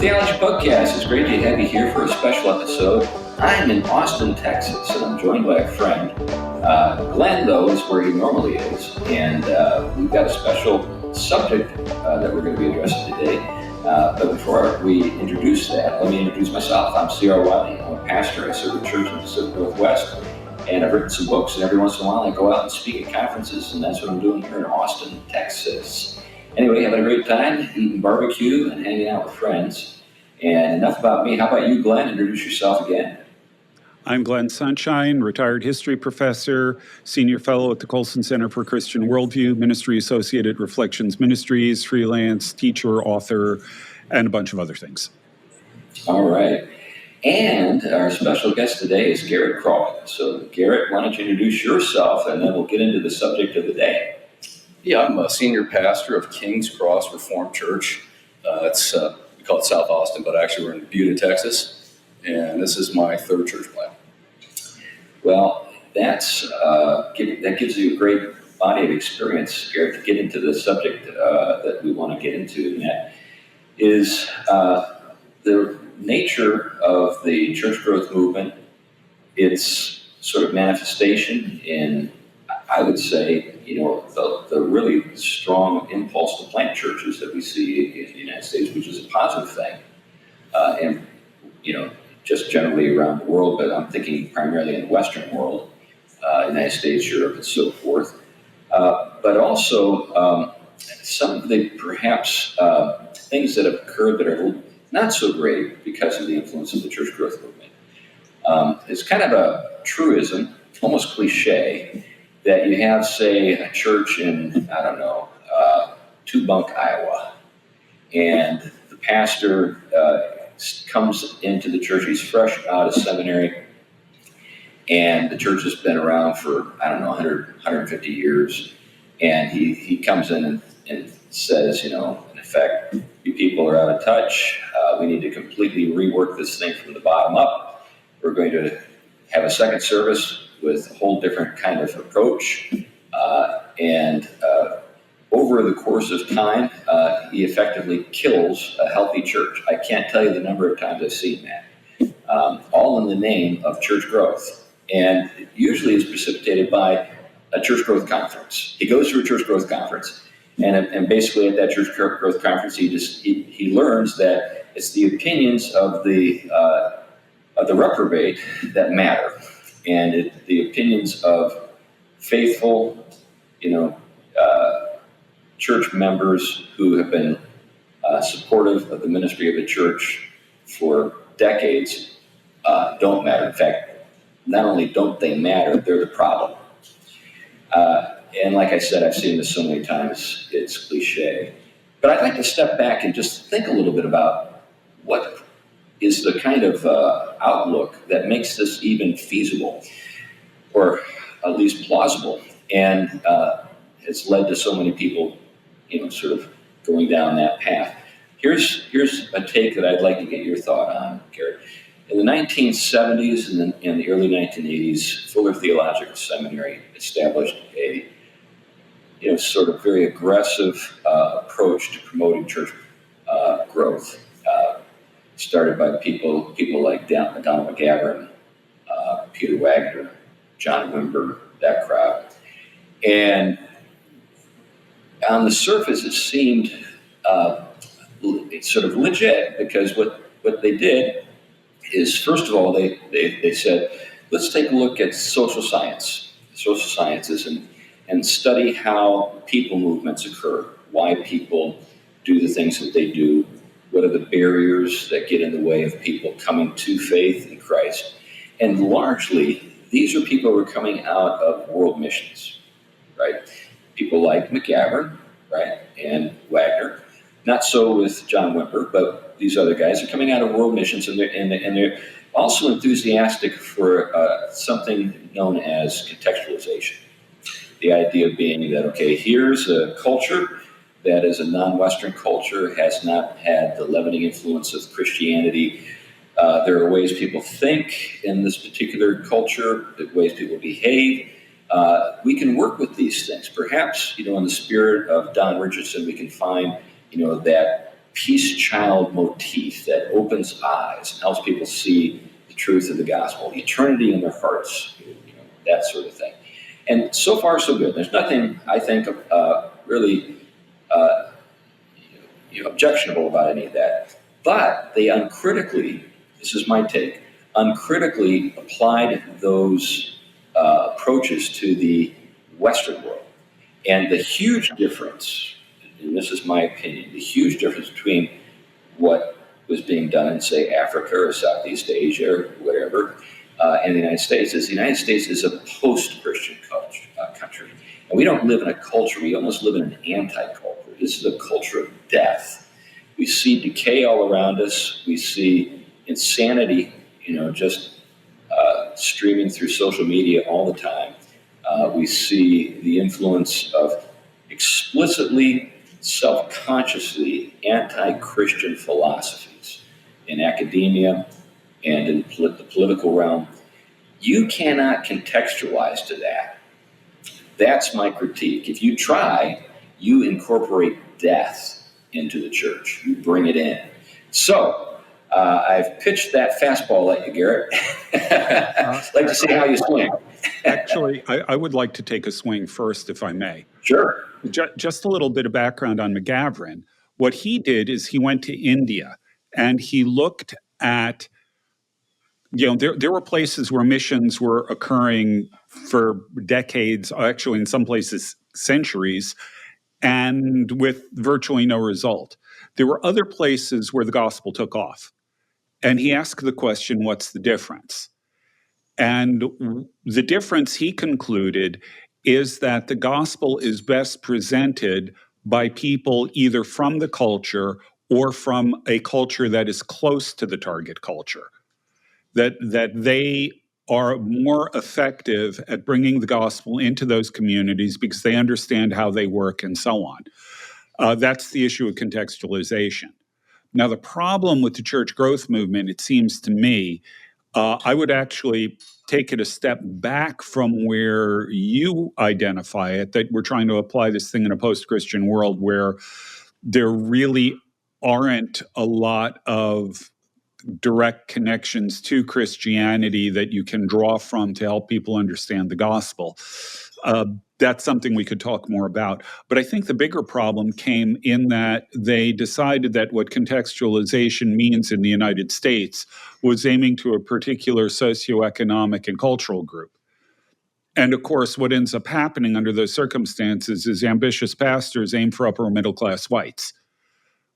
TheTheologyPugcast. It's great to have you here for a special episode. I'm in Austin, Texas, and I'm joined by a friend. Glenn, though, is where he normally is, and we've got a special subject that we're going to be addressing today. But before we introduce that, let me introduce myself. I'm C.R. Wiley. I'm a pastor. I serve a church in the Pacific Northwest, and I've written some books, and every once in a while I go out and speak at conferences, and that's what I'm doing here in Austin, Texas. Anyway, having a great time, eating barbecue and hanging out with friends. And enough about me. How about you, Glenn? Introduce yourself again. I'm Glenn Sunshine, retired history professor, senior fellow at the Colson Center for Christian Worldview, ministry associate at Reflections Ministries, freelance, teacher, author, and a bunch of other things. All right. And our special guest today is Garrett Craw. So, Garrett, why don't you introduce yourself, and then we'll get into the subject of the day. Yeah, I'm a senior pastor of King's Cross Reformed Church. We call it South Austin, but actually we're in Buda, Texas. And this is my third church plant. Well, that gives you a great body of experience, Garrett, to get into the subject that we want to get into, and that is the nature of the church growth movement, its sort of manifestation in, I would say, the really strong impulse to plant churches that we see in the United States, which is a positive thing, and just generally around the world, but I'm thinking primarily in the Western world, United States, Europe, and so forth. But also some of the perhaps things that have occurred that are not so great because of the influence of the church growth movement. It's kind of a truism, almost cliche, that you have, say, a church in, Two-Bunk, Iowa, and the pastor comes into the church. He's fresh out of seminary, and the church has been around for, 150 years, and he comes in and says, in effect, you people are out of touch. We need to completely rework this thing from the bottom up. We're going to have a second service with a whole different kind of approach. And over the course of time, he effectively kills a healthy church. I can't tell you the number of times I've seen that, all in the name of church growth. And it usually is precipitated by a church growth conference. He goes to a church growth conference, and basically at that church growth conference, he learns that it's the opinions of the reprobate that matter. And the opinions of faithful, church members who have been supportive of the ministry of the church for decades don't matter. In fact, not only don't they matter, they're the problem. And like I said, I've seen this so many times, it's cliche. But I'd like to step back and just think a little bit about what is the kind of outlook that makes this even feasible, or at least plausible, and has led to so many people, sort of going down that path. Here's a take that I'd like to get your thought on, Garrett. In the 1970s and in the early 1980s, Fuller Theological Seminary established a sort of very aggressive approach to promoting church growth. Started by people like Donald McGavran, Peter Wagner, John Wimber, that crowd. And on the surface, it seemed sort of legit, because what they did is, first of all, they said, let's take a look at social sciences, and study how people movements occur, why people do the things that they do, what are the barriers that get in the way of people coming to faith in Christ. And largely, these are people who are coming out of world missions, right? People like McGavran, right, and Wagner. Not so with John Wimber, but these other guys are coming out of world missions, and they're also enthusiastic for something known as contextualization. The idea being that, okay, here's a culture that is a non-Western culture, has not had the leavening influence of Christianity. There are ways people think in this particular culture, the ways people behave. We can work with these things. Perhaps, in the spirit of Don Richardson, we can find, that peace child motif that opens eyes and helps people see the truth of the gospel, eternity in their hearts, that sort of thing. And so far, so good. There's nothing, I think, really objectionable about any of that. But they uncritically, this is my take, uncritically applied those approaches to the Western world. And the huge difference, and this is my opinion, the huge difference between what was being done in, say, Africa or Southeast Asia or whatever, and the United States is a post-Christian country. And we don't live in a culture, we almost live in an anti-culture. This is a culture of death. We see decay all around us. We see insanity, just streaming through social media all the time. We see the influence of explicitly, self-consciously anti-Christian philosophies in academia and in the political realm. You cannot contextualize to that. That's my critique. If you try, you incorporate death into the church. You bring it in. So, I've pitched that fastball at you, Garrett. I'd like to see how you swing. Actually, I would like to take a swing first, if I may. Sure. Just a little bit of background on McGavran. What he did is he went to India and he looked at, there were places where missions were occurring for decades, actually in some places centuries, and with virtually no result. There were other places where the gospel took off. And he asked the question, what's the difference? And the difference, he concluded, is that the gospel is best presented by people either from the culture or from a culture that is close to the target culture, that they are more effective at bringing the gospel into those communities because they understand how they work and so on. That's the issue of contextualization. Now, the problem with the church growth movement, it seems to me, I would actually take it a step back from where you identify it, that we're trying to apply this thing in a post-Christian world where there really aren't a lot of direct connections to Christianity that you can draw from to help people understand the gospel. That's something we could talk more about. But I think the bigger problem came in that they decided that what contextualization means in the United States was aiming to a particular socioeconomic and cultural group. And of course, what ends up happening under those circumstances is ambitious pastors aim for upper middle class whites,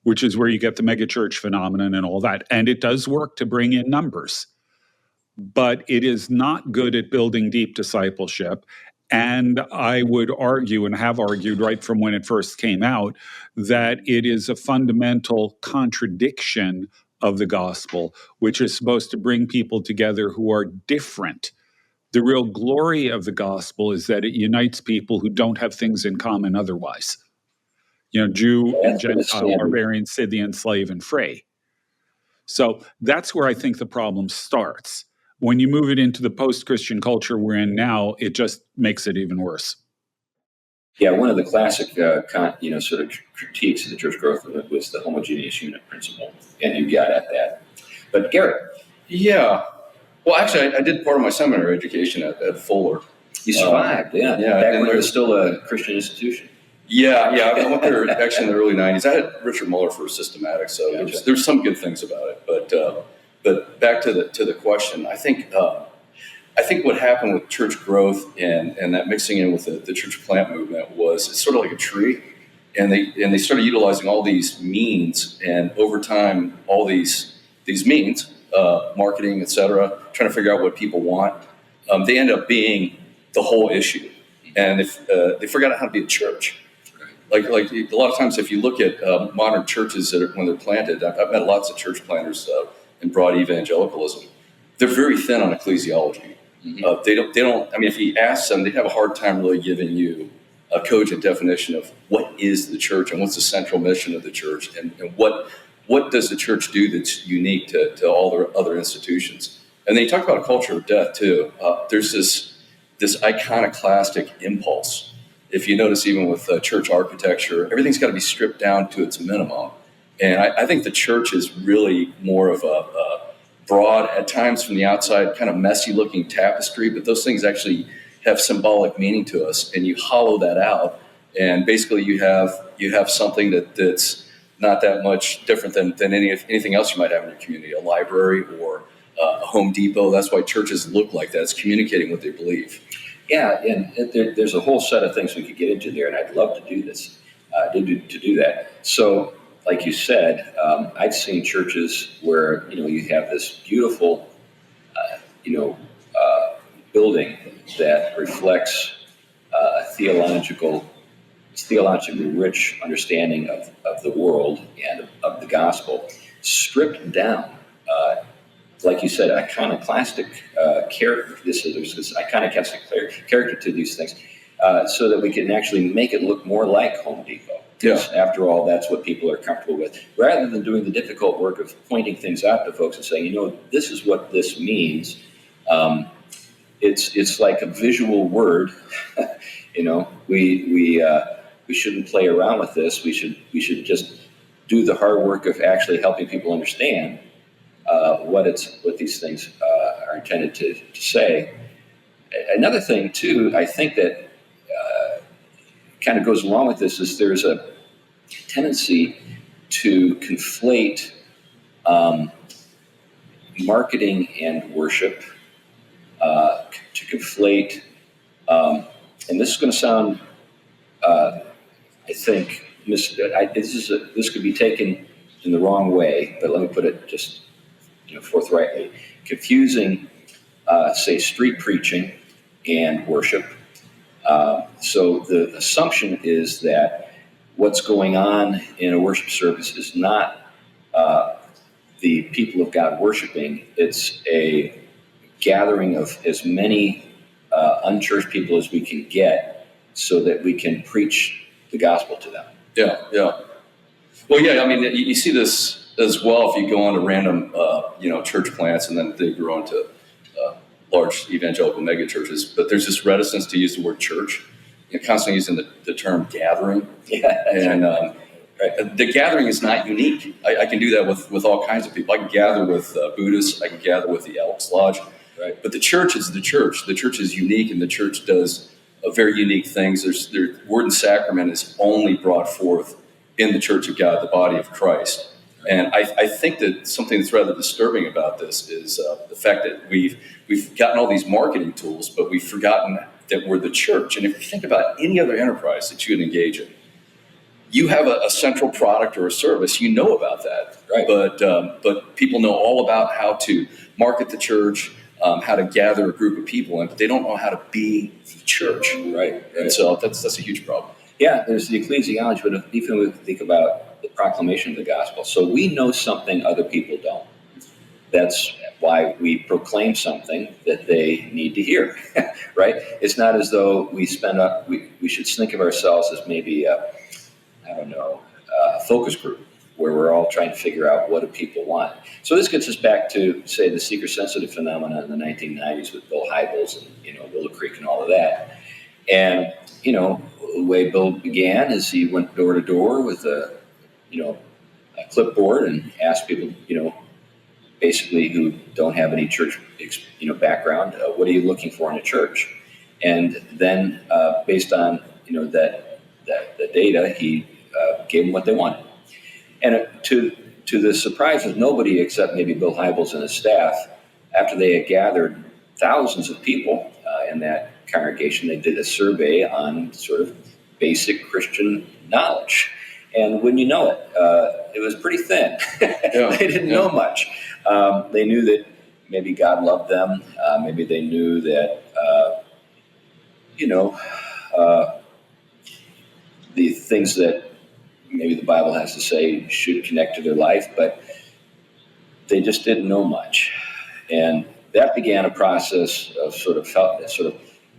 which is where you get the megachurch phenomenon and all that. And it does work to bring in numbers, but it is not good at building deep discipleship. And I would argue, and have argued right from when it first came out, that it is a fundamental contradiction of the gospel, which is supposed to bring people together who are different. The real glory of the gospel is that it unites people who don't have things in common otherwise. Jew and Gentile, barbarian, Scythian, slave, and free. So that's where I think the problem starts. When you move it into the post-Christian culture we're in now, it just makes it even worse. Yeah, one of the classic, sort of critiques of the church growth movement was the homogeneous unit principle, and you got at that. But Garrett. Yeah. Well, actually, I did part of my seminary education at Fuller. You survived, yeah. Back when it was still a Christian institution. Yeah. I went there actually in the early 90s. I had Richard Muller for systematics, so there's some good things about it. But back to the question, I think what happened with church growth and that mixing in with the church plant movement was it's sort of like a tree, and they started utilizing all these means, and over time, all these means, marketing, etc., trying to figure out what people want, they end up being the whole issue, and they forgot how to be a church. Like a lot of times, if you look at modern churches when they're planted, I've met lots of church planters in broad evangelicalism. They're very thin on ecclesiology. Mm-hmm. They don't. I mean, if you ask them, they have a hard time really giving you a cogent definition of what is the church and what's the central mission of the church, and what does the church do that's unique to all the other institutions. And then you talk about a culture of death too. There's this iconoclastic impulse. If you notice, even with church architecture, everything's got to be stripped down to its minimum And I think the church is really more of a broad, at times from the outside, kind of messy looking tapestry, but those things actually have symbolic meaning to us, and you hollow that out, and basically you have something that's not that much different than anything else you might have in your community, a library or a Home Depot. That's why churches look like that. It's communicating what they believe. Yeah, and there's a whole set of things we could get into there, and I'd love to do this, to do that. So, like you said, I've seen churches where you have this beautiful, building that reflects a theologically rich understanding of the world and of the gospel, stripped down. Like you said, iconoclastic character. There's this iconoclastic character to these things, so that we can actually make it look more like Home Depot. Because after all, that's what people are comfortable with. Rather than doing the difficult work of pointing things out to folks and saying, this is what this means. It's like a visual word. We shouldn't play around with this. We should just do the hard work of actually helping people understand what these things are intended to say. Another thing too, I think that kind of goes along with this is there's a tendency to conflate marketing and worship, to conflate, and this is going to sound, I think, this could be taken in the wrong way, but let me put it just forthrightly, confusing, say, street preaching and worship. So the assumption is that what's going on in a worship service is not the people of God worshiping. It's a gathering of as many unchurched people as we can get so that we can preach the gospel to them. Yeah. Well, yeah, I mean, you see this as well if you go on to random, church plants, and then they grow into large evangelical megachurches. But there's this reticence to use the word church. You're constantly using the term gathering. Yeah, and the gathering is not unique. I can do that with all kinds of people. I can gather with Buddhists. I can gather with the Elks Lodge. Right. But the church is the church. The church is unique, and the church does very unique things. Their word and sacrament is only brought forth in the church of God, the body of Christ. And I think that something that's rather disturbing about this is the fact that we've gotten all these marketing tools, but we've forgotten that we're the church. And if you think about any other enterprise that you would engage in, you have a central product or a service, you know about that. Right. But people know all about how to market the church, how to gather a group of people in, but they don't know how to be the church. Right. And so that's a huge problem. Yeah, there's the ecclesiology, but even if we think about the proclamation of the gospel, so we know something other people don't. That's why we proclaim something that they need to hear, right? It's not as though we should think of ourselves as maybe a focus group where we're all trying to figure out what do people want. So this gets us back to, say, the seeker-sensitive phenomenon in the 1990s with Bill Hybels and Willow Creek and all of that. And the way Bill began is he went door to door with a clipboard and asked people, basically who don't have any church, background, what are you looking for in a church? And then based on, the data, he gave them what they wanted. And to the surprise of nobody except maybe Bill Hybels and his staff, after they had gathered thousands of people in that congregation, they did a survey on sort of basic Christian knowledge. And wouldn't you know it, it was pretty thin. Yeah. They didn't know much. They knew that maybe God loved them. Maybe they knew that, the things that maybe the Bible has to say should connect to their life, but they just didn't know much. And that began a process of sort of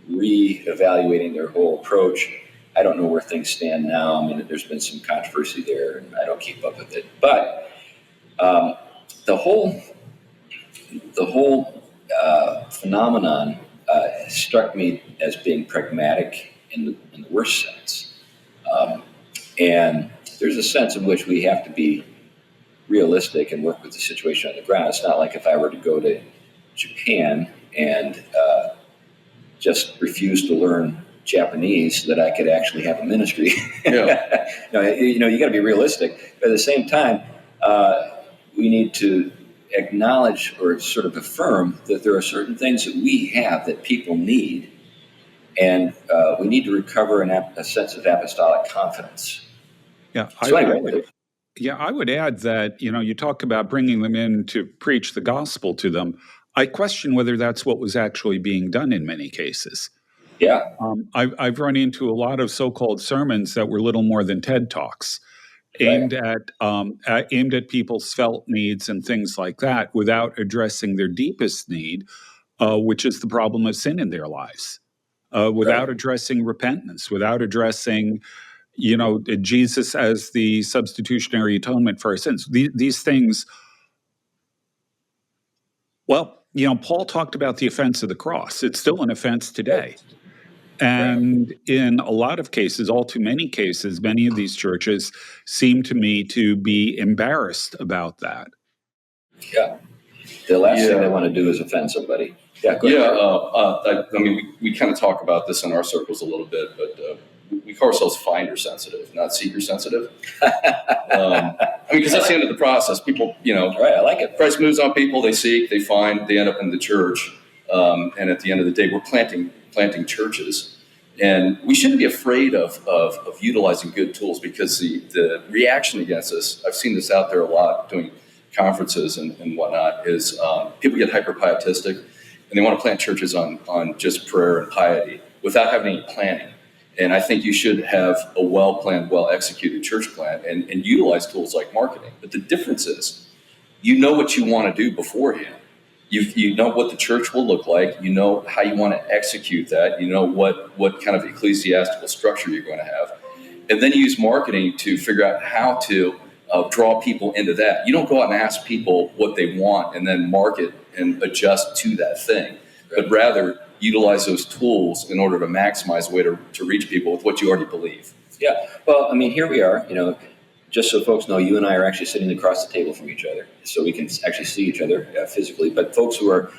re-evaluating their whole approach. I don't know where things stand now. I mean, there's been some controversy there, and I don't keep up with it. But the whole phenomenon struck me as being pragmatic in the worst sense. And there's a sense in which we have to be realistic and work with the situation on the ground. It's not like if I were to go to Japan and just refuse to learn Japanese that I could actually have a ministry. Yeah. You got to be realistic. But at the same time, we need to acknowledge or sort of affirm that there are certain things that we have that people need, and we need to recover a sense of apostolic confidence. Yeah, So anyway, I would add that, you talk about bringing them in to preach the gospel to them. I question whether that's what was actually being done in many cases. yeah, I've run into a lot of so-called sermons that were little more than TED Talks, aimed at people's felt needs and things like that, without addressing their deepest need, which is the problem of sin in their lives, without addressing repentance, without addressing, Jesus as the substitutionary atonement for our sins. These things. Well, Paul talked about the offense of the cross. It's still an offense today. And in a lot of cases, all too many cases, many of these churches seem to me to be embarrassed about that. Yeah. The last thing they want to do is offend somebody. Yeah. Go ahead. I mean, we kind of talk about this in our circles a little bit, but we call ourselves finder sensitive, not seeker sensitive. Because that's the end of the process. People, Right. I like it. Christ moves on people, they seek, they find, they end up in the church. And at the end of the day, we're planting churches. And we shouldn't be afraid of utilizing good tools, because the reaction against us, I've seen this out there a lot doing conferences and whatnot, is people get hyper-pietistic and they want to plant churches on just prayer and piety without having any planning. And I think you should have a well-planned, well-executed church plan and utilize tools like marketing. But the difference is, you know what you want to do beforehand. You know what the church will look like. You know how you want to execute that. You know what kind of ecclesiastical structure you're going to have. And then you use marketing to figure out how to draw people into that. You don't go out and ask people what they want and then market and adjust to that thing, but rather utilize those tools in order to maximize a way to reach people with what you already believe. Yeah. Well, I mean, here we are, just so folks know, you and I are actually sitting across the table from each other, so we can actually see each other physically. But folks who are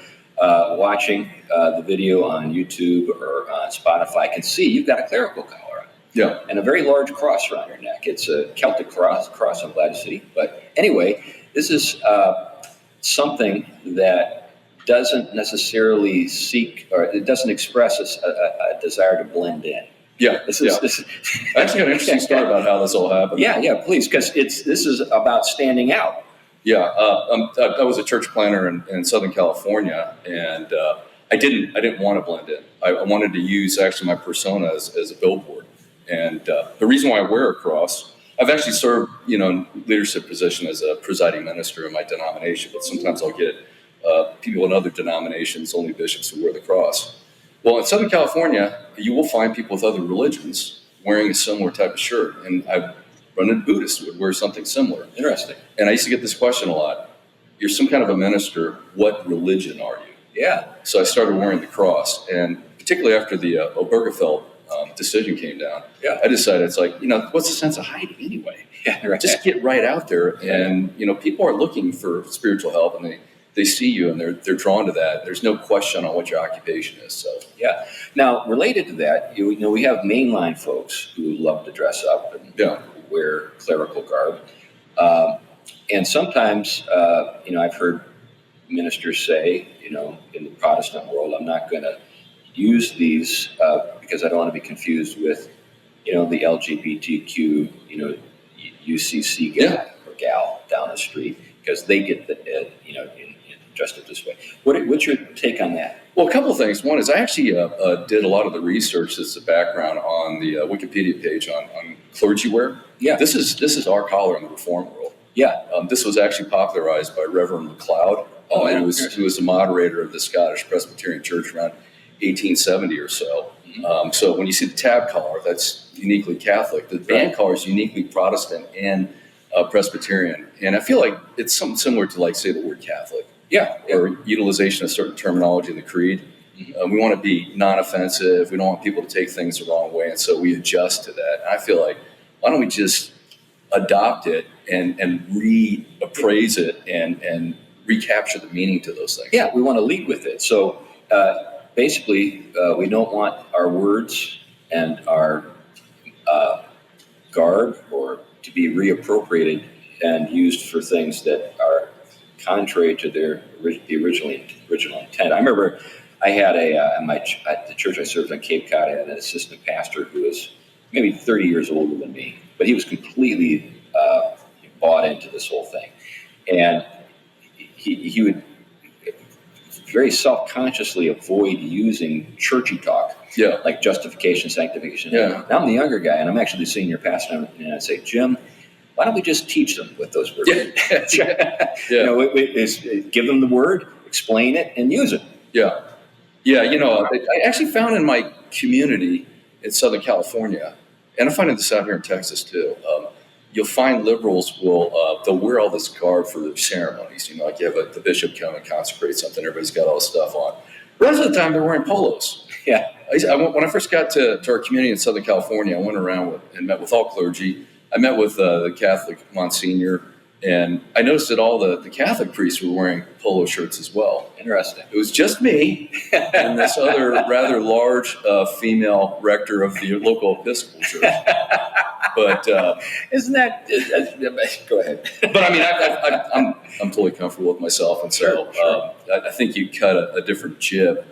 watching the video on YouTube or on Spotify can see you've got a clerical collar on. Yeah. And a very large cross around your neck. It's a Celtic cross, I'm glad to see. But anyway, this is something that doesn't necessarily seek, or it doesn't express a desire to blend in. Yeah, This I actually got an interesting story about how this all happened. Yeah, please, because this is about standing out. Yeah, I was a church planner in Southern California, and I didn't want to blend in. I wanted to use actually my persona as a billboard. And the reason why I wear a cross, I've actually served in leadership position as a presiding minister in my denomination, but sometimes I'll get people in other denominations, only bishops, who wear the cross. Well, in Southern California, you will find people with other religions wearing a similar type of shirt. And I've run into Buddhists who would wear something similar. Interesting. And I used to get this question a lot. You're some kind of a minister. What religion are you? Yeah. So I started wearing the cross. And particularly after the Obergefell decision came down, I decided it's like, what's the sense of hiding anyway? Yeah, right. Just get right out there. And, people are looking for spiritual help, and they see you and they're drawn to that. There's no question on what your occupation is. So yeah. Now, related to that, we have mainline folks who love to dress up and wear clerical garb, and sometimes I've heard ministers say, in the Protestant world, I'm not going to use these because I don't want to be confused with the LGBTQ UCC guy or gal down the street, because they get dressed up this way. What's your take on that? Well, a couple of things. One is I actually did a lot of the research as a background on the Wikipedia page on clergy wear. Yeah. This is our collar in the Reform world. Yeah. This was actually popularized by Reverend MacLeod, who was the moderator of the Scottish Presbyterian Church around 1870 or so. Mm-hmm. So when you see the tab collar, that's uniquely Catholic. The band collar is uniquely Protestant and Presbyterian. And I feel like it's something similar to, say, the word Catholic. Yeah. Or utilization of certain terminology in the creed. Mm-hmm. We want to be non-offensive. We don't want people to take things the wrong way. And so we adjust to that. And I feel like, why don't we just adopt it and reappraise it and recapture the meaning to those things. Yeah, we want to lead with it. So basically, we don't want our words and our garb or to be reappropriated and used for things that are contrary to the original intent. I remember I had at the church I served on Cape Cod, I had an assistant pastor who was maybe 30 years older than me, but he was completely bought into this whole thing. And he would very self-consciously avoid using churchy talk, like justification, sanctification. Yeah. Now I'm the younger guy, and I'm actually the senior pastor, and I'd say, Jim, why don't we just teach them what those words mean? Give them the word, explain it, and use it. Yeah. I actually found in my community in Southern California, and I find this out here in Texas too, you'll find liberals they'll wear all this garb for their ceremonies. Like you have the bishop come and consecrate something, everybody's got all this stuff on. The rest of the time they're wearing polos. Yeah. When I first got to our community in Southern California, I went around and met with all clergy. I met with the Catholic Monsignor, and I noticed that all the Catholic priests were wearing polo shirts as well. Interesting. It was just me and this other rather large female rector of the local Episcopal church. But isn't that? Go ahead. But I mean, I'm totally comfortable with myself, and so Sure. I think you cut a different jib.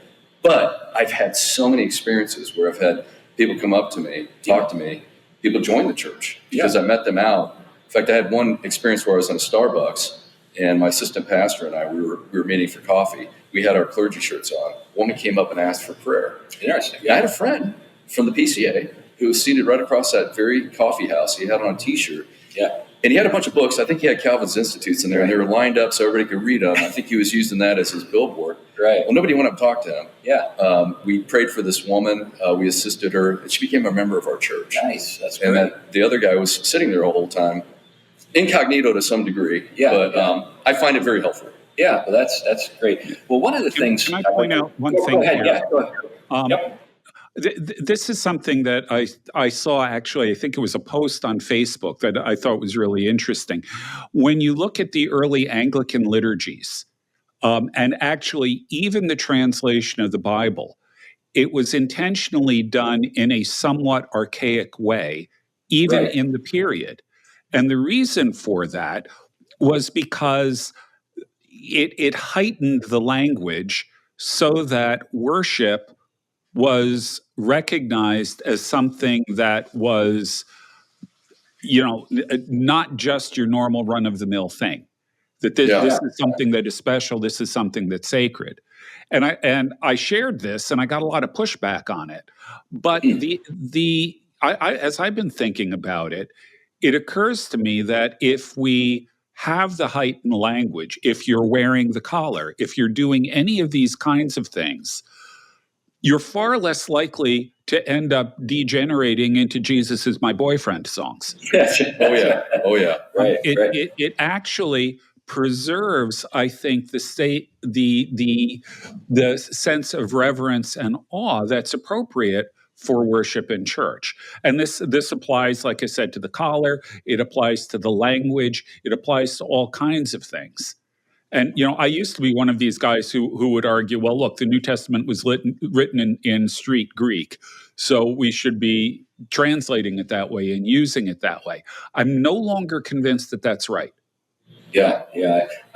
But I've had so many experiences where I've had people come up to me, talk to me. People join the church because I met them out. In fact, I had one experience where I was in a Starbucks, and my assistant pastor and I, we were meeting for coffee. We had our clergy shirts on. A woman came up and asked for prayer. Interesting. I had a friend from the PCA who was seated right across that very coffee house. He had on a T-shirt. Yeah. And he had a bunch of books. I think he had Calvin's Institutes in there, and they were lined up so everybody could read them. I think he was using that as his billboard. Right. Well, nobody went up and talked to him. Yeah. We prayed for this woman. We assisted her, and she became a member of our church. Nice. That's great. And the other guy was sitting there the whole time, incognito to some degree. Yeah. But I find it very helpful. Yeah, well, that's great. Well, one of the things... Can I point out one thing? Go ahead. Here? Yeah, go ahead. This is something that I saw, actually, I think it was a post on Facebook that I thought was really interesting. When you look at the early Anglican liturgies, and actually even the translation of the Bible, it was intentionally done in a somewhat archaic way, even in the period. And the reason for that was because it heightened the language so that worship was recognized as something that was, not just your normal run-of-the-mill thing. That this is something that is special. This is something that's sacred. And I shared this, and I got a lot of pushback on it. But as I've been thinking about it, it occurs to me that if we have the heightened language, if you're wearing the collar, if you're doing any of these kinds of things, you're far less likely to end up degenerating into Jesus is my boyfriend songs. Oh yeah. Right. It actually preserves, I think, the sense of reverence and awe that's appropriate for worship in church. And this applies, like I said, to the collar. It applies to the language. It applies to all kinds of things. And, I used to be one of these guys who would argue, well, look, the New Testament was written in street Greek, so we should be translating it that way and using it that way. I'm no longer convinced that that's right. Yeah.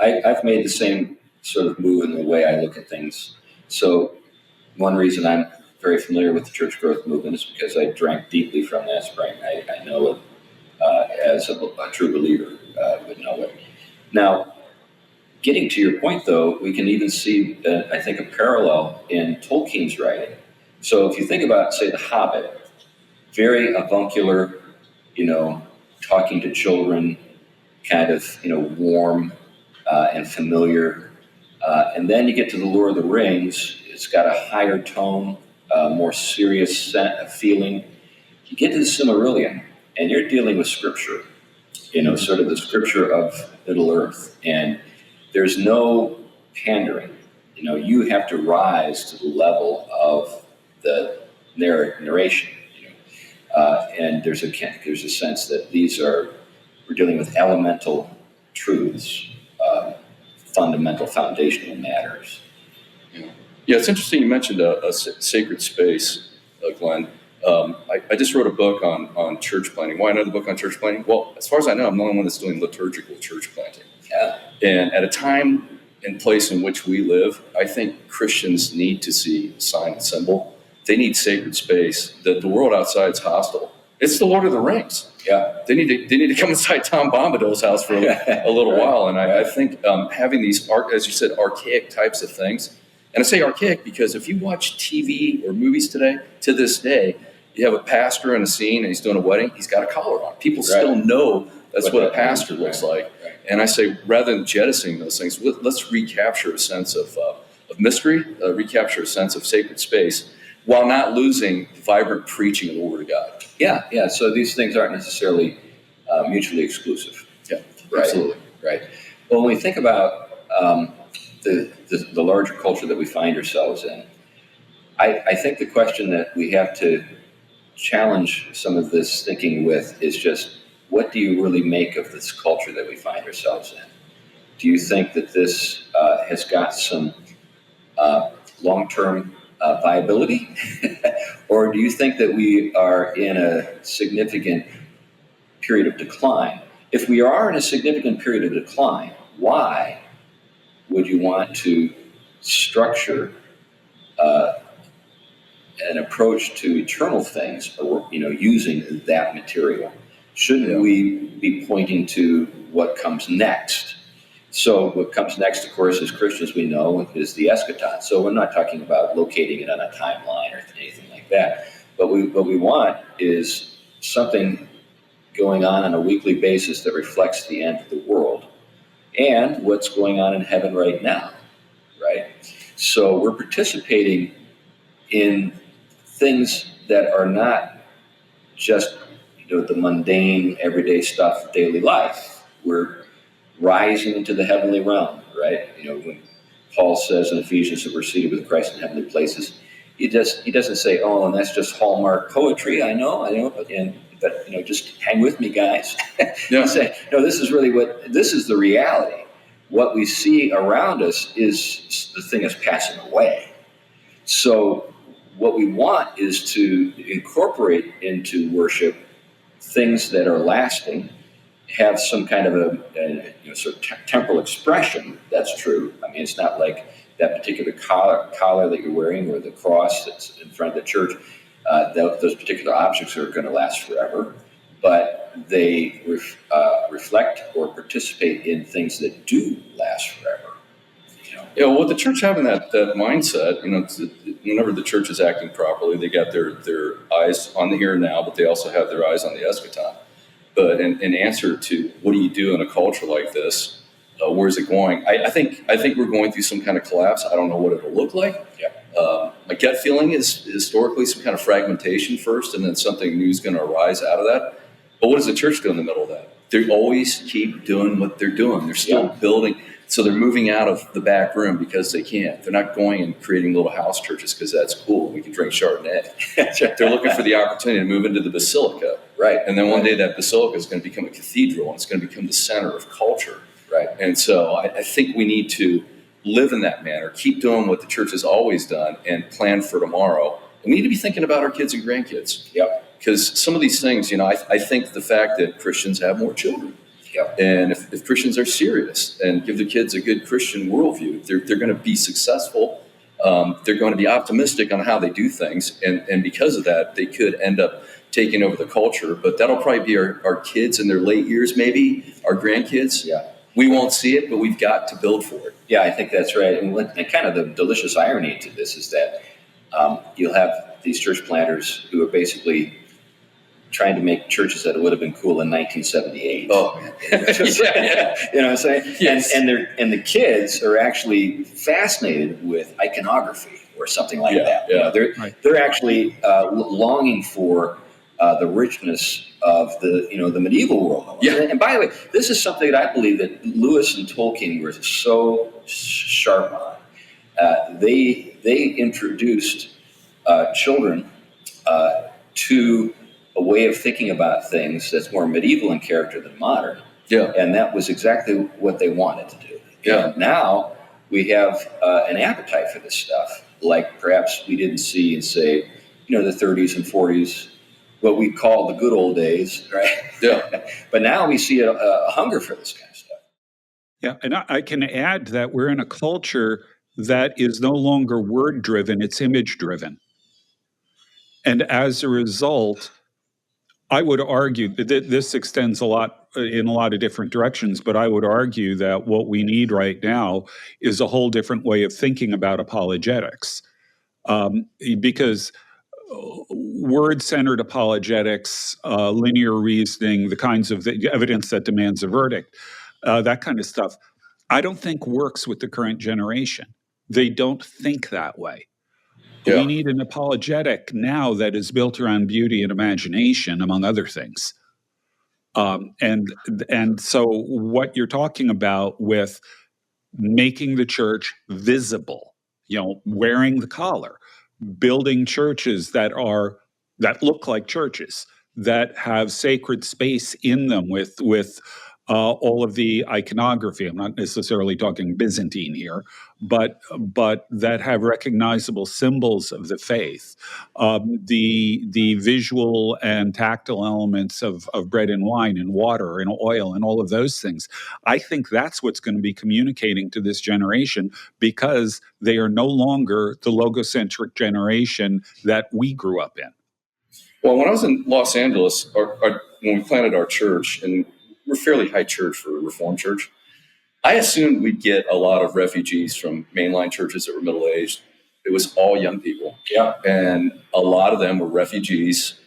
I've made the same sort of move in the way I look at things. So one reason I'm very familiar with the church growth movement is because I drank deeply from that spring. I know it as a true believer would know it. Now, getting to your point, though, we can even see, I think, a parallel in Tolkien's writing. So if you think about, say, The Hobbit, very avuncular, talking to children, kind of, warm and familiar. And then you get to The Lord of the Rings, it's got a higher tone, more serious feeling. You get to the Silmarillion, and you're dealing with Scripture, sort of the Scripture of Middle-earth. And there's no pandering. You have to rise to the level of the narration. And there's a sense that these are we're dealing with elemental truths, fundamental, foundational matters. Yeah, it's interesting you mentioned a sacred space, Glenn. I just wrote a book on church planting. Why another book on church planting? Well, as far as I know, I'm the only one that's doing liturgical church planting. Yeah. And at a time and place in which we live, I think Christians need to see sign and symbol. They need sacred space. The world outside is hostile. It's the Lord of the Rings. Yeah. They need to come inside Tom Bombadil's house for a little while. And I think having these, as you said, archaic types of things. And I say archaic because if you watch TV or movies today, to this day, you have a pastor in a scene and he's doing a wedding, he's got a collar on. People still know that's what a pastor looks like. Right. And I say, rather than jettisoning those things, let's recapture a sense of mystery, recapture a sense of sacred space, while not losing vibrant preaching of the Word of God. Yeah. So these things aren't necessarily mutually exclusive. Yeah, right. Absolutely. Right. Well, when we think about the larger culture that we find ourselves in, I think the question that we have to challenge some of this thinking with is just, what do you really make of this culture that we find ourselves in? Do you think that this has got some long-term viability? Or do you think that we are in a significant period of decline? If we are in a significant period of decline, why would you want to structure an approach to eternal things, or using that material? Shouldn't we be pointing to what comes next? So what comes next, of course, as Christians we know, is the eschaton. So we're not talking about locating it on a timeline or anything like that. But what we want is something going on a weekly basis that reflects the end of the world and what's going on in heaven right now, right? So we're participating in things that are not just the mundane, everyday stuff of daily life. We're rising into the heavenly realm, right? When Paul says in Ephesians that we're seated with Christ in heavenly places, he doesn't say, "Oh, and that's just Hallmark poetry." I know, but just hang with me, guys. Yeah. Say, no, this is the reality. What we see around us is the thing is passing away. So what we want is to incorporate into worship things that are lasting, have some kind of a sort of temporal expression. That's true. I mean, it's not like that particular collar that you're wearing or the cross that's in front of the church. Those particular objects are going to last forever, but they reflect or participate in things that do last forever. Yeah, well, the church having that mindset, whenever the church is acting properly, they got their eyes on the here and now, but they also have their eyes on the eschaton. But in answer to what do you do in a culture like this, where's it going? I think we're going through some kind of collapse. I don't know what it'll look like. Yeah. My gut feeling is historically some kind of fragmentation first, and then something new is going to arise out of that. But what does the church do in the middle of that? They always keep doing what they're doing. They're still building. So they're moving out of the back room because they can't. They're not going and creating little house churches because that's cool. We can drink Chardonnay. They're looking for the opportunity to move into the basilica. Right. And then one day that basilica is going to become a cathedral, and it's going to become the center of culture. Right. And so I think we need to live in that manner, keep doing what the church has always done, and plan for tomorrow. And we need to be thinking about our kids and grandkids. Yep. Because some of these things, I think the fact that Christians have more children. Yep. And if Christians are serious and give their kids a good Christian worldview, they're going to be successful. They're going to be optimistic on how they do things. And because of that, they could end up taking over the culture. But that'll probably be our kids in their late years, maybe, our grandkids. Yeah. We won't see it, but we've got to build for it. Yeah, I think that's right. And kind of the delicious irony to this is that you'll have these church planters who are basically trying to make churches that would have been cool in 1978. Oh, yeah. You know what I'm saying? Yes. And the kids are actually fascinated with iconography or something like that. Yeah. They're actually longing for the richness of the medieval world. Yeah. And by the way, this is something that I believe that Lewis and Tolkien were so sharp on. They introduced children to a way of thinking about things that's more medieval in character than modern. Yeah. And that was exactly what they wanted to do. Yeah. And now we have an appetite for this stuff, like perhaps we didn't see in, say, the 30s and 40s, what we call the good old days, right? Yeah. But now we see a hunger for this kind of stuff. Yeah, and I can add that we're in a culture that is no longer word-driven, it's image-driven. And as a result, I would argue that this extends a lot in a lot of different directions, but I would argue that what we need right now is a whole different way of thinking about apologetics. Because word-centered apologetics, linear reasoning, the kinds of evidence that demands a verdict, that kind of stuff, I don't think works with the current generation. They don't think that way. Yeah. We need an apologetic now that is built around beauty and imagination, among other things. And so what you're talking about with making the church visible, wearing the collar, building churches that look like churches, that have sacred space in them with all of the iconography. I'm not necessarily talking Byzantine here, but that have recognizable symbols of the faith. The visual and tactile elements of bread and wine and water and oil and all of those things. I think that's what's going to be communicating to this generation, because they are no longer the logocentric generation that we grew up in. Well, when I was in Los Angeles, when we planted our church, and we're a fairly high church for a Reformed church, I assumed we'd get a lot of refugees from mainline churches that were middle-aged. It was all young people. Yeah. And a lot of them were refugees,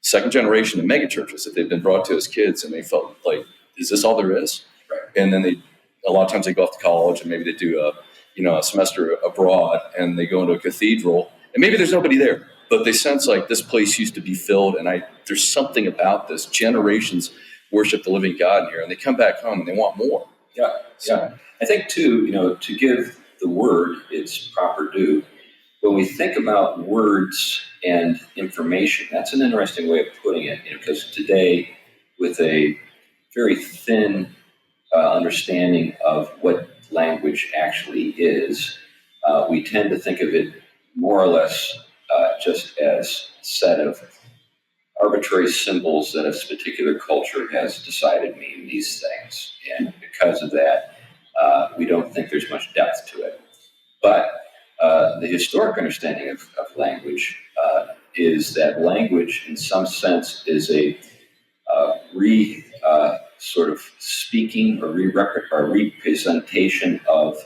second generation in mega churches that they'd been brought to as kids, and they felt like, is this all there is? Right. And then a lot of times they go off to college, and maybe they do a semester abroad, and they go into a cathedral, and maybe there's nobody there, but they sense like this place used to be filled, and there's something about this. Generations worship the living God here, and they come back home and they want more. Yeah, yeah. I think too, to give the word its proper due, when we think about words and information, that's an interesting way of putting it, because today, with a very thin understanding of what language actually is, we tend to think of it more or less just as a set of arbitrary symbols that a particular culture has decided mean these things. And because of that, we don't think there's much depth to it. But the historic understanding of language is that language, in some sense, is a sort of speaking or representation of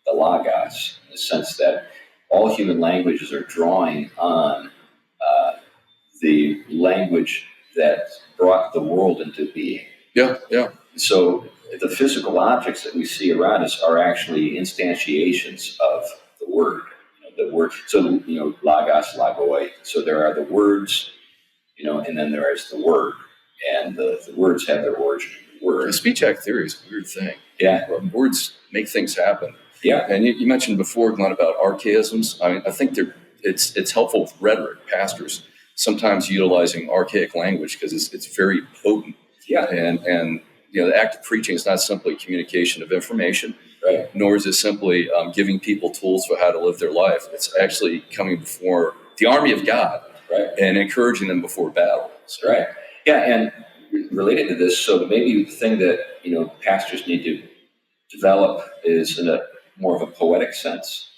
the Logos, in the sense that all human languages are drawing on the language that brought the world into being. Yeah, yeah. So the physical objects that we see around us are actually instantiations of the word. The word. So logos, logoi. So there are the words, and then there is the word, and the words have their origin in the word. The speech act theory is a weird thing. Yeah, words make things happen. Yeah, and you mentioned before, Glenn, about archaisms. I think it's helpful with rhetoric, pastors sometimes utilizing archaic language because it's very potent. Yeah, and the act of preaching is not simply communication of information, right? Nor is it simply giving people tools for how to live their life. It's actually coming before the army of God, right, and encouraging them before battle. That's right. Yeah, and related to this, so maybe the thing that pastors need to develop is in a more of a poetic sense.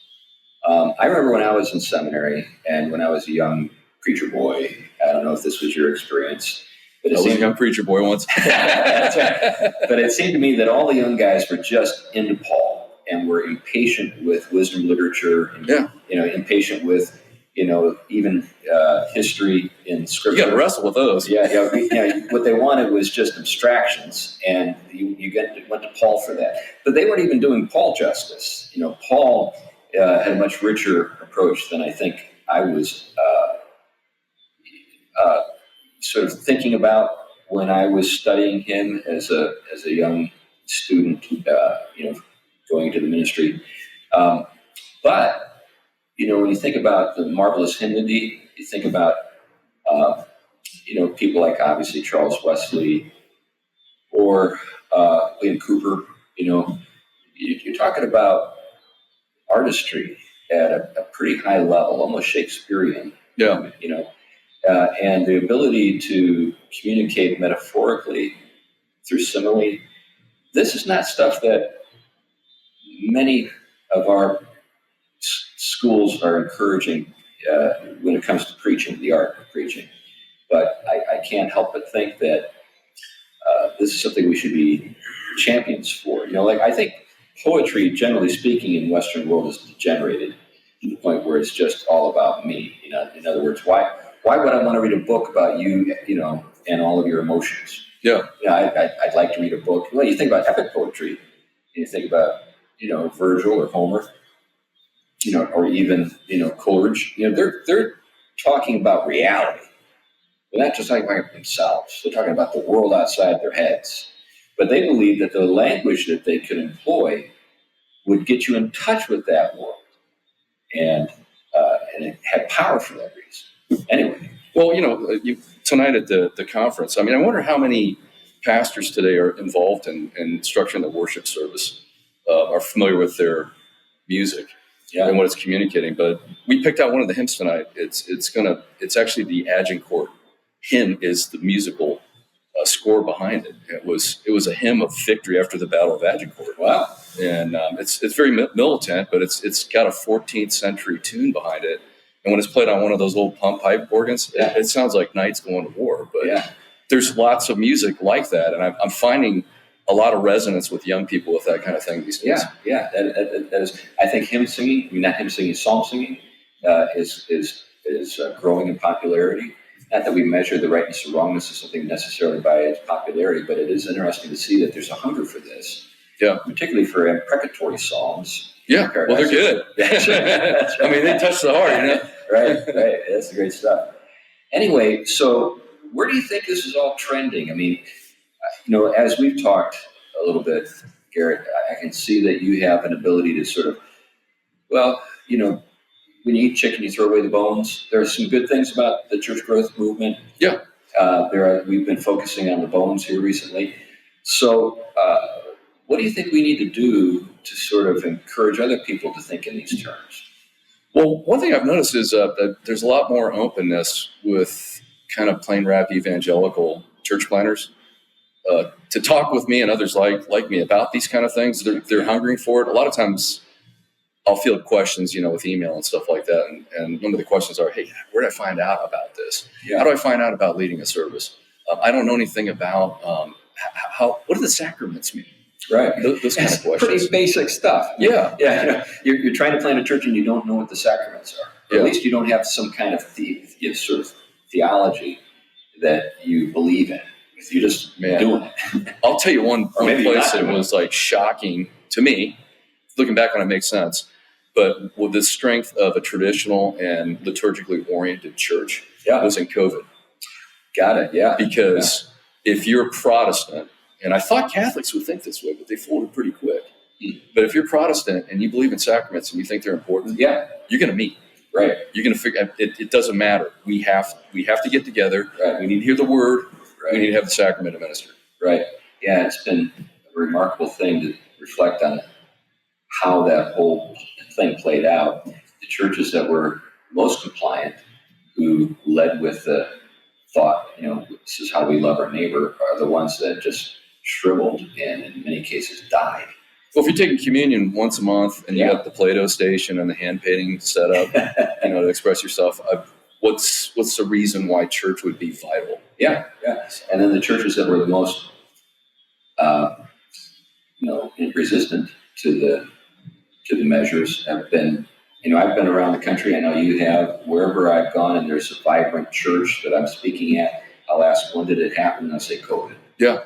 I remember when I was in seminary and when I was a young preacher boy. I don't know if this was your experience. But I was a young preacher boy once. That's right. But it seemed to me that all the young guys were just into Paul and were impatient with wisdom literature, and, impatient with, even history in Scripture. You got to wrestle with those. Yeah. What they wanted was just abstractions, and you went to Paul for that. But they weren't even doing Paul justice. Paul had a much richer approach than I think I was sort of thinking about when I was studying him as a young student, going to the ministry. But when you think about the marvelous hymnody, you think about people like obviously Charles Wesley or William Cooper, you're talking about artistry at a pretty high level, almost Shakespearean. Yeah. And the ability to communicate metaphorically through simile. This is not stuff that many of our schools are encouraging when it comes to preaching, the art of preaching. But I can't help but think that this is something we should be champions for. I think poetry, generally speaking, in Western world is degenerated to the point where it's just all about me. In other words, why would I want to read a book about you, and all of your emotions? Yeah. I'd like to read a book. Well, you think about epic poetry, and you think about, Virgil or Homer, or even, Coleridge. They're talking about reality. They're not just talking about themselves. They're talking about the world outside their heads. But they believe that the language that they could employ would get you in touch with that world, and it had power for that reason. Anyway. Well, tonight at the conference, I wonder how many pastors today are involved in structuring the worship service, are familiar with their music and what it's communicating. But we picked out one of the hymns tonight. It's actually the Agincourt hymn is the musical score behind it. It was a hymn of victory after the Battle of Agincourt. Wow. And it's very militant, but it's got a 14th century tune behind it. And when it's played on one of those old pump pipe organs, it sounds like knights going to war. But there's lots of music like that, and I'm finding a lot of resonance with young people with that kind of thing these days. Yeah. That is. I think hymn singing, not hymn singing, psalm singing, is growing in popularity. Not that we measure the rightness or wrongness of something necessarily by its popularity, but it is interesting to see that there's a hunger for this. Yeah, particularly for imprecatory psalms. Yeah, well, they're good. That's right. They touch the heart, Right. That's the great stuff. Anyway, so where do you think this is all trending? As we've talked a little bit, Garrett, I can see that you have an ability to sort of, when you eat chicken, you throw away the bones. There are some good things about the church growth movement. Yeah. We've been focusing on the bones here recently. So, what do you think we need to do to sort of encourage other people to think in these terms? Well, one thing I've noticed is that there's a lot more openness with kind of plain rap evangelical church planners to talk with me and others like me about these kind of things. They're hungering for it. A lot of times I'll field questions, with email and stuff like that. And one of the questions are, hey, where do I find out about this? Yeah. How do I find out about leading a service? I don't know anything about what do the sacraments mean? Right. Those kind of questions. Pretty basic stuff. Yeah. Yeah. You're trying to plant a church and you don't know what the sacraments are. Or at least you don't have some kind of sort of theology that you believe in. You're just doing it. I'll tell you one place that was like shocking to me. Looking back on it makes sense. But with the strength of a traditional and liturgically oriented church was in COVID. Got it, yeah. Because if you're Protestant, and I thought Catholics would think this way, but they folded pretty quick. But if you're Protestant and you believe in sacraments and you think they're important, you're going to meet. Right. You're going to figure it doesn't matter. We have to get together. Right. We need to hear the word. Right. We need to have the sacrament administered. Right. Yeah, it's been a remarkable thing to reflect on how that whole thing played out. The churches that were most compliant, who led with the thought, this is how we love our neighbor, are the ones that just shriveled and in many cases died. Well, if you're taking communion once a month and you got the Play-Doh station and the hand painting set up, to express yourself, what's the reason why church would be vital? Yeah. And then the churches that were the most, resistant to the measures have been, I've been around the country. I know you have. Wherever I've gone and there's a vibrant church that I'm speaking at, I'll ask, when did it happen? And I'll say COVID. Yeah.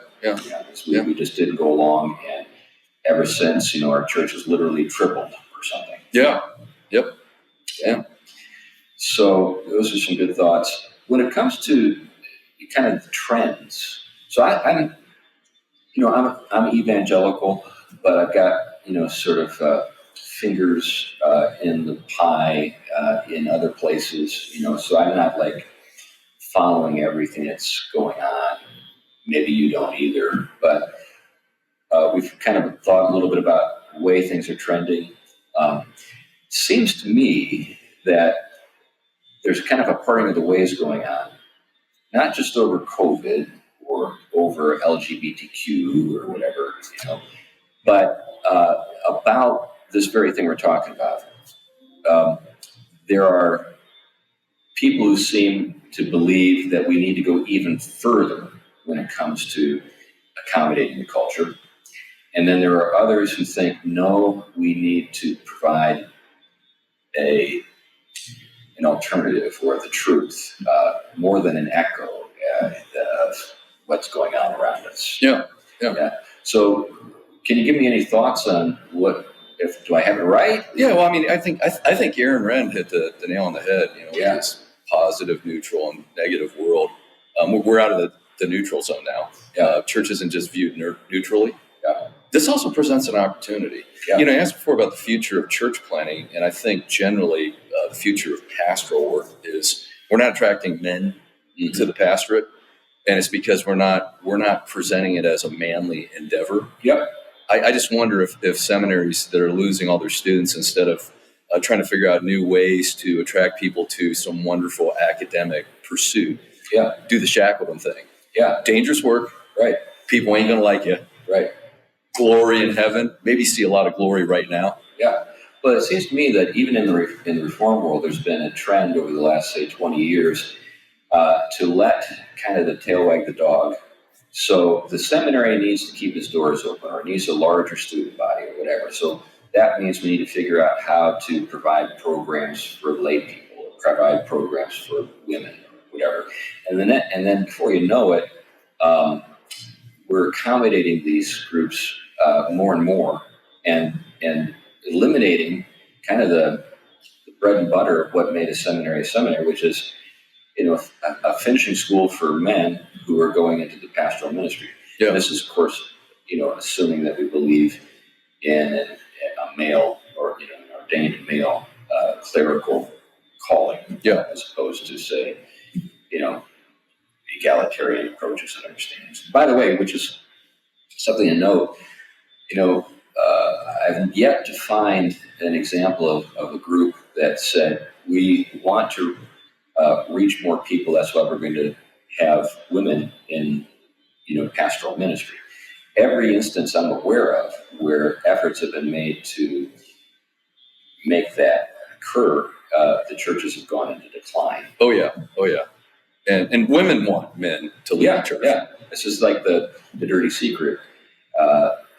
We just didn't go along, and ever since, our church has literally tripled or something. Yeah. Yep. Yeah. So those are some good thoughts. When it comes to kind of the trends, so I'm evangelical, but I've got, sort of fingers in the pie in other places, so I'm not like following everything that's going on. Maybe you don't either, but we've kind of thought a little bit about the way things are trending. Seems to me that there's kind of a parting of the ways going on, not just over COVID or over LGBTQ or whatever, but about this very thing we're talking about. There are people who seem to believe that we need to go even further when it comes to accommodating the culture. And then there are others who think, no, we need to provide an alternative or the truth, more than an echo of what's going on around us. Yeah. So can you give me any thoughts on do I have it right? Yeah, well, I mean, I think Aaron Wren hit the nail on the head, with this positive, neutral, and negative world. We're out of the neutral zone now. Church isn't just viewed neutrally. Yeah. This also presents an opportunity. Yeah. I asked before about the future of church planting, and I think generally the future of pastoral work is we're not attracting men to the pastorate, and it's because we're not presenting it as a manly endeavor. Yep. I just wonder if seminaries that are losing all their students, instead of trying to figure out new ways to attract people to some wonderful academic pursuit, do the Shackleton thing. Yeah. Dangerous work. Right. People ain't going to like you. Right. Glory in heaven. Maybe see a lot of glory right now. Yeah. But it seems to me that even in the reform world, there's been a trend over the last, say, 20 years to let kind of the tail wag the dog. So the seminary needs to keep its doors open, or it needs a larger student body or whatever. So that means we need to figure out how to provide programs for lay people, or provide programs for women, or whatever. And then before you know it, we're accommodating these groups more and more, and eliminating kind of the bread and butter of what made a seminary, which is a finishing school for men who are going into the pastoral ministry. Yeah. And this is, of course, assuming that we believe in a male or an ordained male clerical calling, as opposed to, say, egalitarian approaches and understandings. By the way, which is something to note, I've yet to find an example of a group that said we want to reach more people. That's why we're going to have women in, pastoral ministry. Every instance I'm aware of where efforts have been made to make that occur, the churches have gone into decline. Oh yeah. And women want men to lead the church. Yeah. This is like the dirty secret.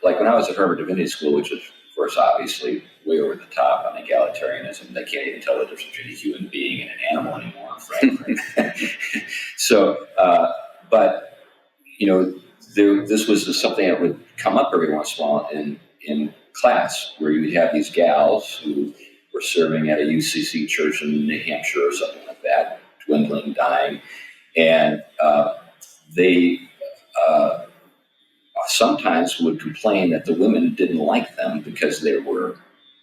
Like when I was at Harvard Divinity School, which is, of course, obviously way over the top on egalitarianism, they can't even tell the difference between a human being and an animal anymore, right? So, but, this was something that would come up every once in a while in class, where you would have these gals who were serving at a UCC church in New Hampshire or something like that, dwindling, dying, and they sometimes would complain that the women didn't like them because they were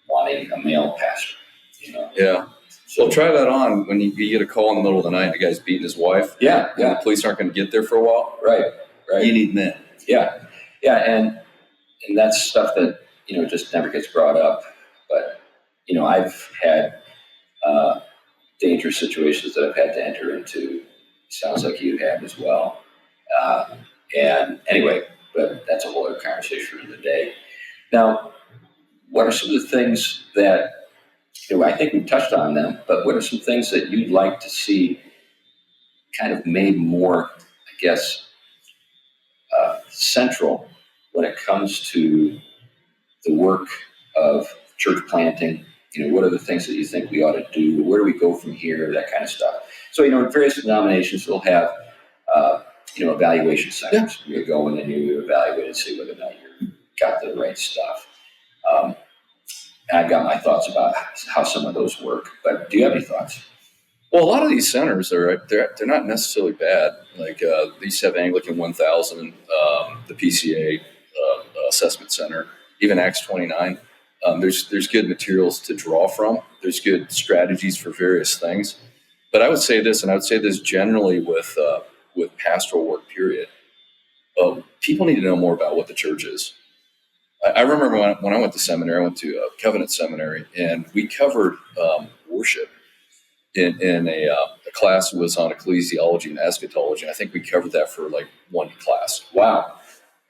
wanting a male pastor. Yeah. So try that on when you get a call in the middle of the night and the guy's beating his wife. Yeah. And the police aren't going to get there for a while. Right. You need men. Yeah. And that's stuff that, just never gets brought up. But, I've had dangerous situations that I've had to enter into. Sounds like you have as well. And anyway, but that's a whole other conversation for the day. Now, what are some of the things that, I think we've touched on them, but what are some things that you'd like to see kind of made more, I guess, central when it comes to the work of church planting? What are the things that you think we ought to do? Where do we go from here? That kind of stuff. So, various denominations will have, evaluation centers. You go in and you evaluate and see whether or not you got the right stuff. I've got my thoughts about how some of those work, but do you have any thoughts? Well, a lot of these centers they're not necessarily bad. Like these have Anglican 1000, the PCA assessment center, even Acts 29. There's good materials to draw from. There's good strategies for various things. But I would say this, and I would say this generally with pastoral work, period. People need to know more about what the church is. I remember when I went to seminary, I went to Covenant Seminary, and we covered worship in a class that was on ecclesiology and eschatology. I think we covered that for like one class. Wow.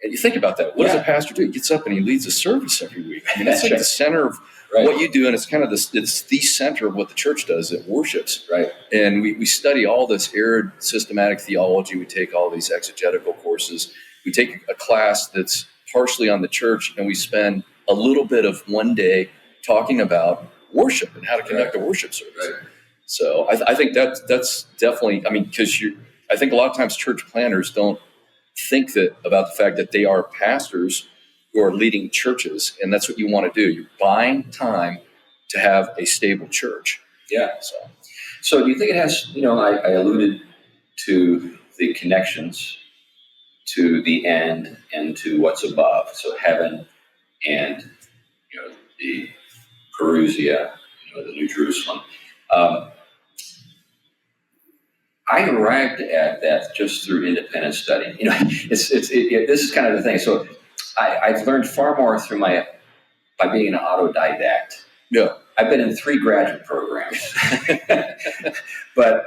And you think about that. What does a pastor do? He gets up and he leads a service every week. I mean, that's like the center of what you do, and it's kind of it's the center of what the church does. It worships. Right. And we study all this arid systematic theology. We take all these exegetical courses. We take a class that's partially on the church, and we spend a little bit of one day talking about worship and how to conduct a worship service. Right. So I think that's definitely, I mean, because I think a lot of times church planners don't think about the fact that they are pastors who are leading churches, and that's what you want to do. You're buying time to have a stable church. Yeah. So do you think it has, I alluded to the connections to the end and to what's above. So heaven and, the Perusia, the New Jerusalem. I arrived at that just through independent study. This is kind of the thing. So I've learned far more by being an autodidact. Yeah. I've been in 3 graduate programs, but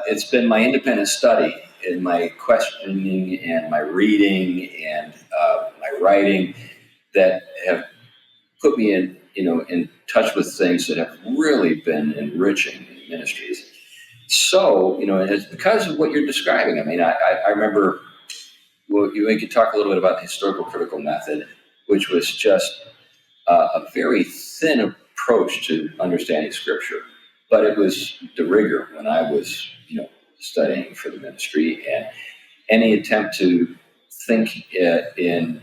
it's been my independent study and my questioning and my reading and my writing that have put me in touch with things that have really been enriching in ministries. So, and it's because of what you're describing. I mean, I remember, we could talk a little bit about the historical critical method, which was just a very thin approach to understanding Scripture. But it was de rigueur when I was, studying for the ministry. And any attempt to think in,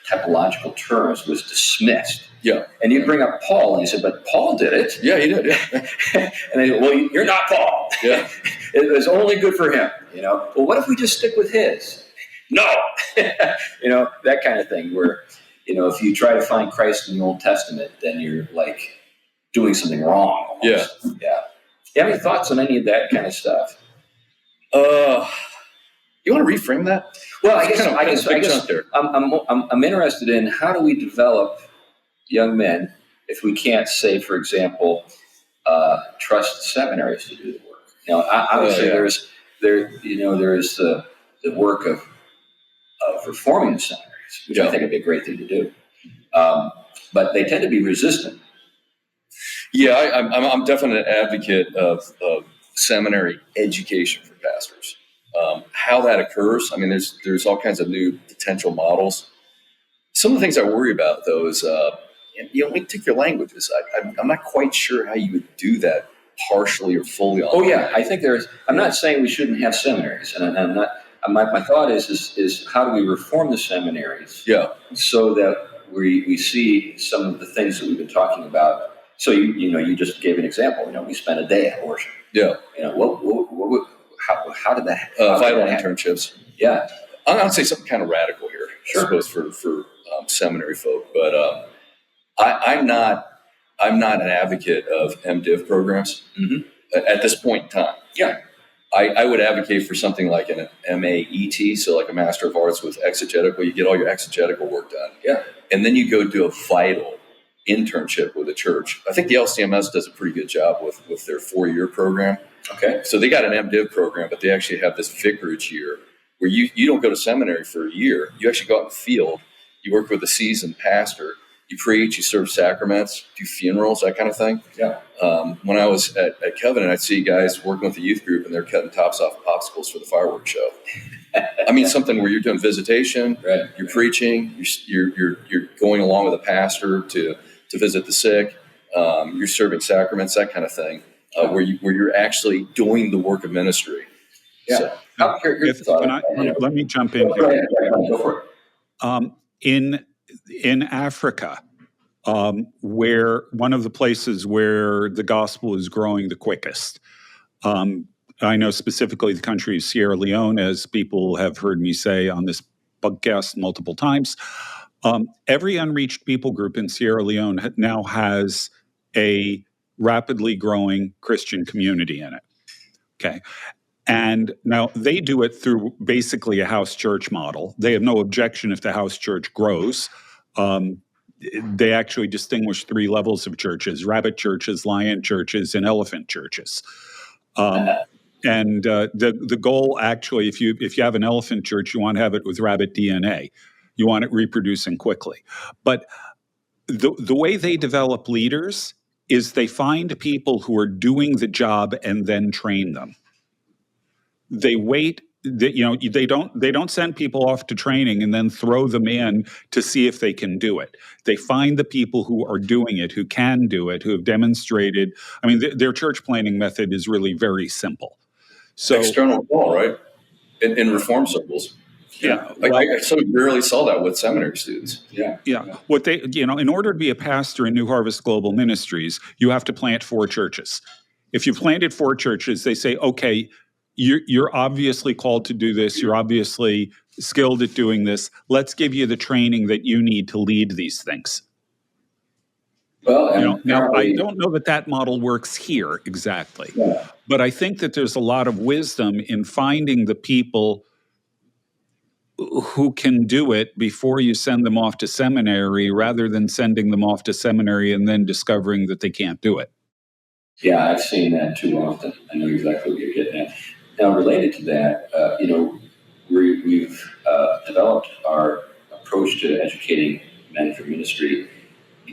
typological terms was dismissed. Yeah. And you bring up Paul, and you said, but Paul did it. Yeah, he did. And they go, well, you're not Paul. Yeah. It was only good for him, Well, what if we just stick with his? No. That kind of thing where, if you try to find Christ in the Old Testament, then you're like doing something wrong. Almost. Yeah. Yeah. You have any thoughts on any of that kind of stuff? You want to reframe that? Well, I guess there. I'm interested in how do we develop young men if we can't say, for example, trust seminaries to do the work. Obviously there is the work of reforming the seminaries, which I think would be a great thing to do. But they tend to be resistant. Yeah, I'm definitely an advocate of seminary education for pastors. How that occurs, I mean, there's all kinds of new potential models. Some of the things I worry about, though, is when you take your languages, I'm not quite sure how you would do that partially or fully. Oh yeah, I think I'm not saying we shouldn't have seminaries, and I'm not. My thought is how do we reform the seminaries? Yeah. So that we see some of the things that we've been talking about. So you just gave an example. We spent a day at worship. Yeah. How did that? Vital internships. Yeah. I would say something kind of radical here, sure. I suppose, for seminary folk, but I'm not an advocate of MDiv programs at this point in time. Yeah. I would advocate for something like an MAET, so like a Master of Arts with exegetical. You get all your exegetical work done. Yeah. And then you go do a vital internship with a church. I think the LCMS does a pretty good job with their 4-year program. Okay. So they got an MDiv program, but they actually have this vicarage year where you don't go to seminary for a year. You actually go out in the field. You work with a seasoned pastor. You preach, you serve sacraments, do funerals, that kind of thing. Yeah. When I was at Covenant, I'd see guys working with the youth group, and they're cutting tops off popsicles for the fireworks show. I mean, something where you're doing visitation, right. You're preaching, you're going along with a pastor to visit the sick, you're serving sacraments, that kind of thing, where you're actually doing the work of ministry. Yeah. So, let me jump in here. Go for it. In Africa, where one of the places where the gospel is growing the quickest. I know specifically the country of Sierra Leone, as people have heard me say on this podcast multiple times. Every unreached people group in Sierra Leone now has a rapidly growing Christian community in it. Okay. And now they do it through basically a house church model. They have no objection if the house church grows. They actually distinguish 3 levels of churches: rabbit churches, lion churches, and elephant churches. And the goal, actually, if you have an elephant church, you want to have it with rabbit DNA. You want it reproducing quickly. But the way they develop leaders is they find people who are doing the job and then train them. They wait. They don't send people off to training and then throw them in to see if they can do it. They find the people who are doing it, who can do it, who have demonstrated. I mean, their church planning method is really very simple. So external call, right? In reform circles. Yeah. I so rarely saw that with seminary students. Yeah. What they, in order to be a pastor in New Harvest Global Ministries, you have to plant 4 churches. If you planted 4 churches, they say, okay, you're obviously called to do this. You're obviously skilled at doing this. Let's give you the training that you need to lead these things. Well, now I don't know that model works here exactly, but I think that there's a lot of wisdom in finding the people who can do it before you send them off to seminary, rather than sending them off to seminary and then discovering that they can't do it. Yeah, I've seen that too often. I know exactly what you're getting at. Now, related to that, we've developed our approach to educating men for ministry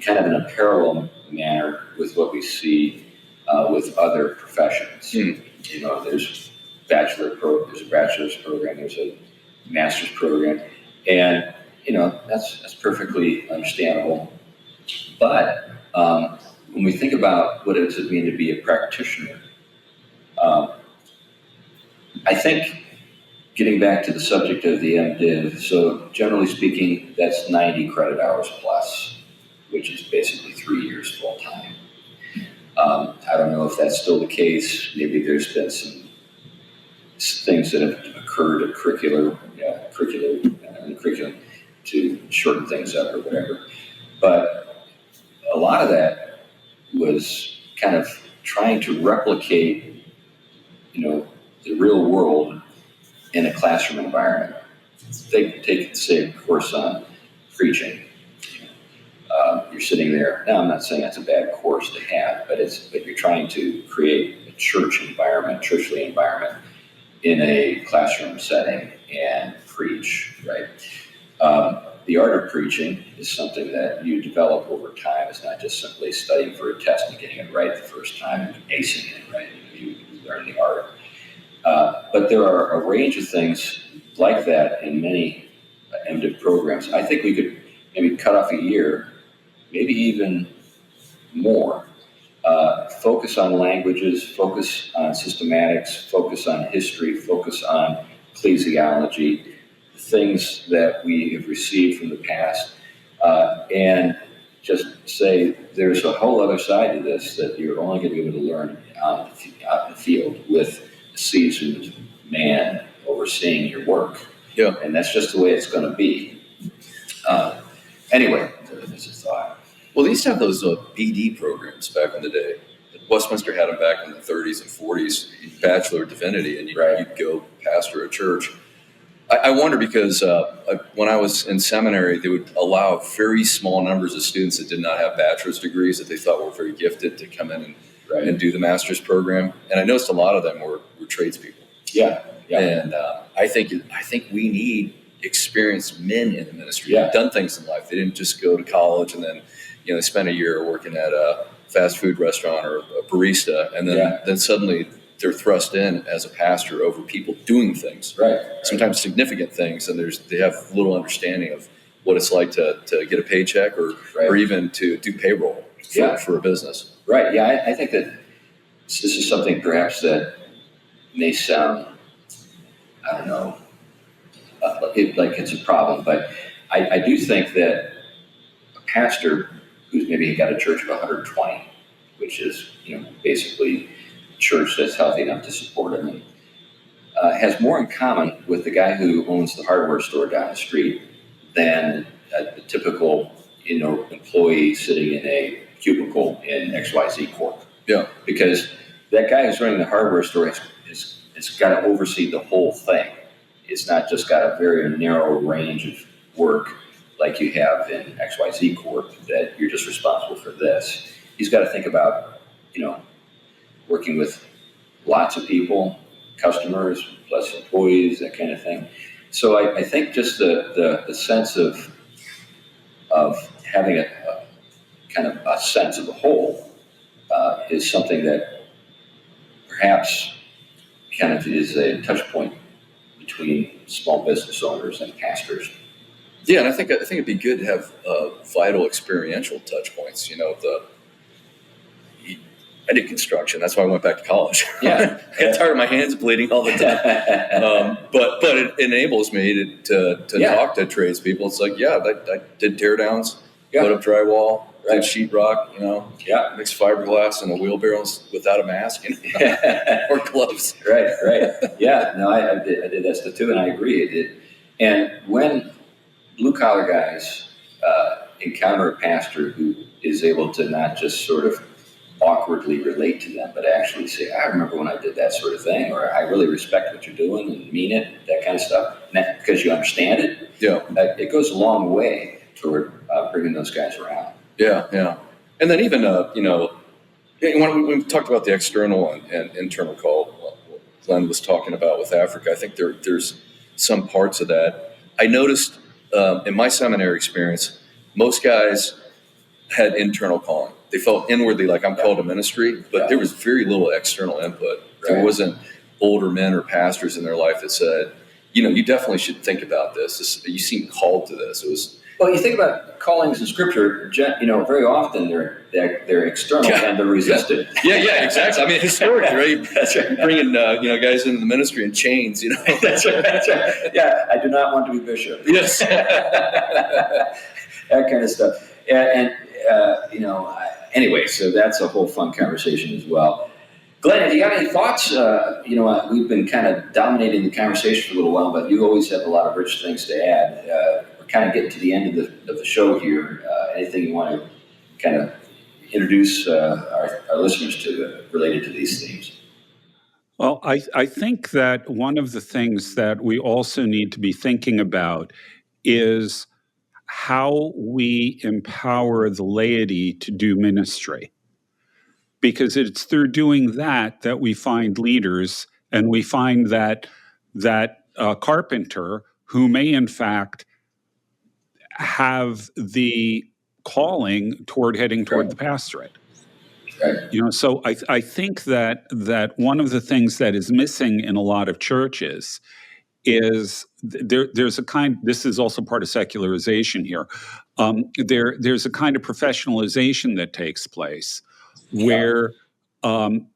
kind of in a parallel manner with what we see with other professions. There's a bachelor's program, there's a master's program, and that's perfectly understandable. But when we think about what does it mean to be a practitioner, I think getting back to the subject of the MDiv, so generally speaking, that's 90 credit hours plus, which is basically 3 years full time. I don't know if that's still the case. Maybe there's been some things that have occurred at curriculum to shorten things up or whatever. But a lot of that was kind of trying to replicate, the real world in a classroom environment. Take say, a course on preaching. You're sitting there. Now, I'm not saying that's a bad course to have, but you're trying to create a churchly environment in a classroom setting and preach, right? The art of preaching is something that you develop over time. It's not just simply studying for a test and getting it right the first time and acing it, right? You learn the art. But there are a range of things like that in many MDiv programs. I think we could maybe cut off a year, maybe even more. Focus on languages, focus on systematics, focus on history, focus on ecclesiology, things that we have received from the past, and just say there's a whole other side to this that you're only going to be able to learn out in the field with a seasoned man overseeing your work. Yeah. And that's just the way it's going to be. Anyway, that's a thought. Well, they used to have those BD programs back in the day. Westminster had them back in the 30s and 40s, Bachelor of Divinity, and you'd go pastor a church. I wonder because when I was in seminary, they would allow very small numbers of students that did not have bachelor's degrees that they thought were very gifted to come in and do the master's program. And I noticed a lot of them were tradespeople. Yeah. And I think we need experienced men in the ministry who've done things in life. They didn't just go to college and then spend a year working at a fast food restaurant or a barista, and then suddenly they're thrust in as a pastor over people doing things, sometimes significant things, and they have little understanding of what it's like to get a paycheck or even to do payroll for a business. Right. Yeah, I think that this is something perhaps that may sound, I don't know, like it's a problem, but I do think that a pastor who's maybe got a church of 120, which is basically a church that's healthy enough to support him, and has more in common with the guy who owns the hardware store down the street than the typical employee sitting in a cubicle in XYZ Corp. Yeah. Because that guy who's running the hardware store has it's got to oversee the whole thing. It's not just got a very narrow range of work like you have in XYZ Corp, that you're just responsible for this. He's got to think about, working with lots of people, customers, plus employees, that kind of thing. So I think just the sense of having a kind of a sense of the whole is something that perhaps kind of is a touch point between small business owners and pastors. Yeah, and I think it'd be good to have vital experiential touch points. I did construction. That's why I went back to college. Yeah, I got tired of my hands bleeding all the time. But it enables me to talk to tradespeople. It's like, I did tear downs, put up drywall, did sheetrock, mixed fiberglass in a wheelbarrow without a mask, or gloves. Right. Yeah, no, I did that stuff too, and I agree. It did. And when blue collar guys encounter a pastor who is able to not just sort of awkwardly relate to them, but actually say, I remember when I did that sort of thing, or I really respect what you're doing and mean it, that kind of stuff, because you understand it. Yeah, it goes a long way toward bringing those guys around. Yeah. And then even, when we talked about the external and internal call, Glenn was talking about with Africa, I think there's some parts of that. I noticed in my seminary experience, most guys had internal calling. They felt inwardly like, I'm called to ministry, but there was very little external input. There wasn't older men or pastors in their life that said, you definitely should think about this. You seem called to this. It was. Well, you think about callings in Scripture, very often they're external and they're resisted. Yeah, exactly. I mean, historically, right? That's right. Bringing guys into the ministry in chains, That's right. Yeah, I do not want to be bishop. Yes. That kind of stuff. Anyway, so that's a whole fun conversation as well. Glenn, have you got any thoughts? We've been kind of dominating the conversation for a little while, but you always have a lot of rich things to add. We're kind of getting to the end of the show here. Anything you want to kind of introduce our listeners to related to these themes? Well, I think that one of the things that we also need to be thinking about is how we empower the laity to do ministry. Because it's through doing that we find leaders, and we find that carpenter who may in fact have the calling toward heading toward the pastorate. Right. So I think that one of the things that is missing in a lot of churches is there's a kind. This is also part of secularization here. There's a kind of professionalization that takes place where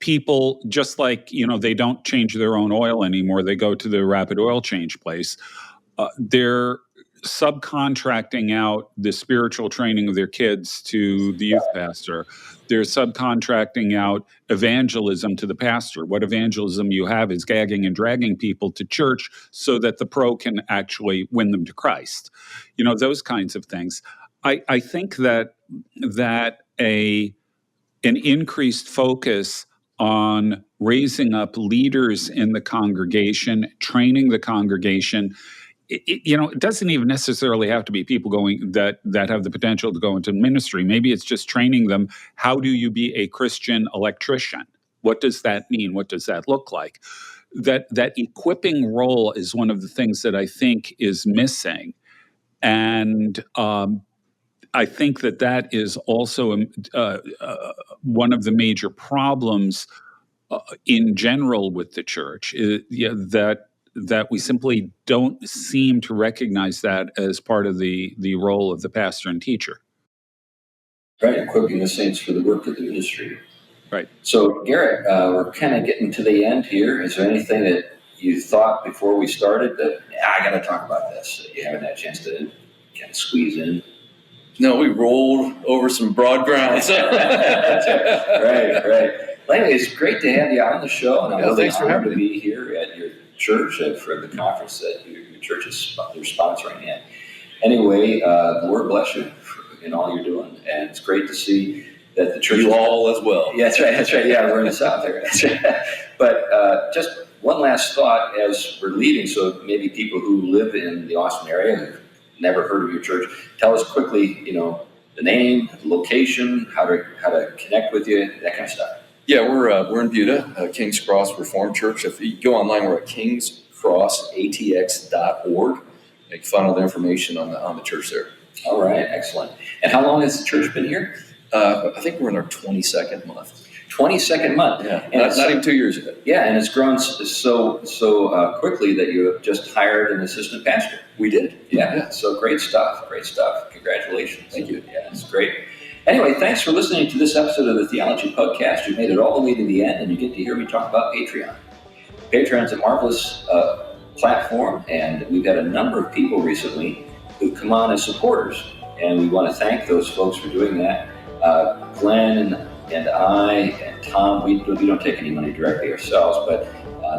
people, just like they don't change their own oil anymore. They go to the rapid oil change place. They're subcontracting out the spiritual training of their kids to the youth pastor. They're subcontracting out evangelism to the pastor. What evangelism you have is gagging and dragging people to church so that the pro can actually win them to Christ. Those kinds of things. I think that an increased focus on raising up leaders in the congregation, training the congregation. It doesn't even necessarily have to be people going that have the potential to go into ministry. Maybe it's just training them. How do you be a Christian electrician? What does that mean? What does that look like? That equipping role is one of the things that I think is missing. And I think that is also one of the major problems in general with the church, that we simply don't seem to recognize that as part of the role of the pastor and teacher. Right, equipping the saints for the work of the ministry. Right. So, Garrett, we're kind of getting to the end here. Is there anything that you thought before we started that, I got to talk about this, that you haven't had a chance to kind of squeeze in? No, we rolled over some broad grounds. Right. Well, anyway, it's great to have you on the show, and I'm really honored to be here at your church for the conference that your church is sponsoring. And anyway, the Lord bless you in all you're doing, and it's great to see that the church. You all as well. Yeah, that's right. Yeah, we're in the South there. That's right. But just one last thought as we're leaving, so maybe people who live in the Austin area and have never heard of your church, tell us quickly, the name, the location, how to connect with you, that kind of stuff. Yeah, we're in Buda, King's Cross Reformed Church. If you go online, we're at kingscrossatx.org. You can find all the information on the church there. All right, excellent. And how long has the church been here? I think we're in our 22nd month. 22nd month. Yeah, and not even 2 years ago. Yeah, and it's grown so quickly that you have just hired an assistant pastor. We did. Yeah, so great stuff. Congratulations. Thank you. Yeah, it's great. Anyway, thanks for listening to this episode of the Theology Podcast. You made it all the way to the end, and you get to hear me talk about Patreon. Patreon's a marvelous platform, and we've had a number of people recently who've come on as supporters, and we want to thank those folks for doing that. Glenn and I and Tom, we don't take any money directly ourselves, but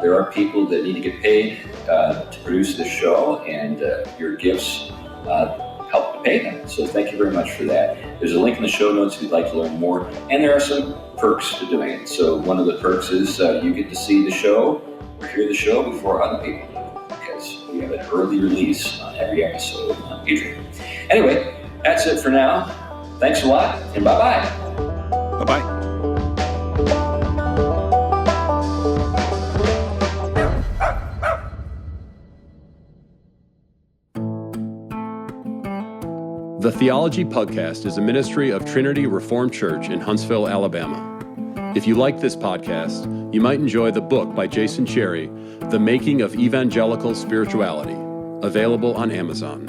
there are people that need to get paid to produce this show, and your gifts help to pay them. So thank you very much for that. There's a link in the show notes if you'd like to learn more, and there are some perks to doing it. So one of the perks is you get to see the show or hear the show before other people do, because we have an early release on every episode on Patreon. Anyway, that's it for now. Thanks a lot, and bye-bye. Bye-bye. The Theology Pugcast is a ministry of Trinity Reformed Church in Huntsville, Alabama. If you like this podcast, you might enjoy the book by Jason Cherry, The Making of Evangelical Spirituality, available on Amazon.